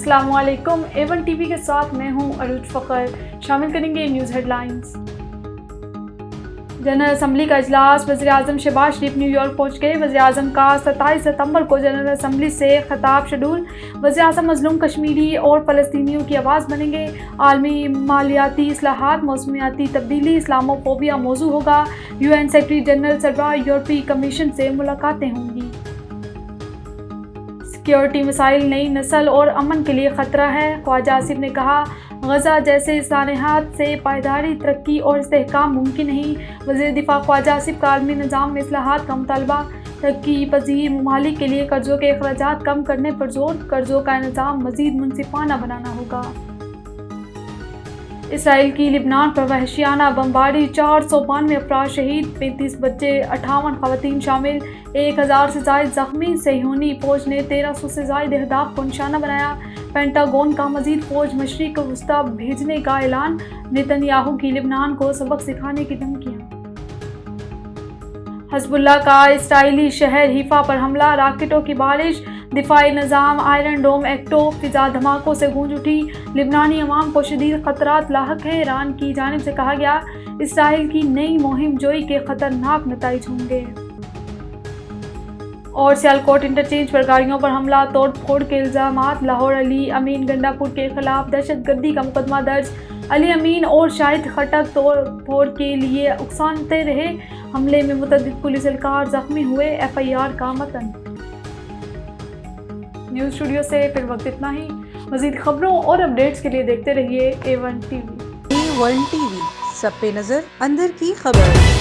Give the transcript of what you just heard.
السلام علیکم، A1 T V کے ساتھ میں ہوں عروج فخر۔ شامل کریں گے news headlines. General assembly کا اجلاس، وزیر اعظم شہباز شریف نیو یارک پہنچ گئے۔ وزیر اعظم کا 27 ستمبر کو جنرل اسمبلی سے خطاب شیڈول۔ وزیر اعظم مظلوم کشمیری اور فلسطینیوں کی آواز بنیں گے۔ عالمی مالیاتی اصلاحات، موسمیاتی تبدیلی، اسلامو فوبیا موضوع ہوگا۔ UN سیکرٹری جنرل سربراہ یورپی کمیشن سے ملاقاتیں ہوں گی۔ سیکیورٹی مسائل نئی نسل اور امن کے لیے خطرہ ہے، خواجہ آصف نے کہا۔ غزہ جیسے سانحات سے پائیداری، ترقی اور استحکام ممکن نہیں۔ وزیر دفاع خواجہ آصف کا عالمی نظام میں اصلاحات کا مطالبہ۔ ترقی پذیر ممالک کے لیے قرضوں کے اخراجات کم کرنے پر زور، قرضوں کا نظام مزید منصفانہ بنانا ہوگا۔ اسرائیل کی لبنان پر وحشیانہ بمباری، 492 افراد شہید، 35 بچے، 58 خواتین شامل، 1000 سے زائد زخمی۔ صہیونی فوج نے 1300 سے زائد اہداف کو نشانہ بنایا۔ پینٹاگون کا مزید فوج مشرق وسطیٰ بھیجنے کا اعلان۔ نتن یاہو کی لبنان کو سبق سکھانے کی دھمکیاں۔ حزب اللہ کا اسرائیلی شہر حیفا پر حملہ، راکٹوں کی بارش، دفاعی نظام آئرن ڈوم ایکٹو، فضا دھماکوں سے گونج اٹھی۔ لبنانی عوام کو شدید خطرات لاحق ہیں۔ ایران کی جانب سے کہا گیا، اسرائیل کی نئی مہم جوئی کے خطرناک نتائج ہوں گے۔ اور سیالکوٹ انٹرچینج پر گاڑیوں پر حملہ، توڑ پھوڑ کے الزامات۔ لاہور علی امین گنڈا پور کے خلاف دہشت گردی کا مقدمہ درج۔ علی امین اور شاہد خٹک توڑ پھوڑ کے لیے اکساتے رہے۔ حملے میں متعدد پولیس اہلکار زخمی ہوئے۔ FIR کا متن۔ نیوز اسٹوڈیو سے فی الوقت اتنا ہی۔ مزید خبروں اور اپڈیٹس کے لیے دیکھتے رہیے A1 T V. A1 T V, سب پہ نظر، اندر کی خبر۔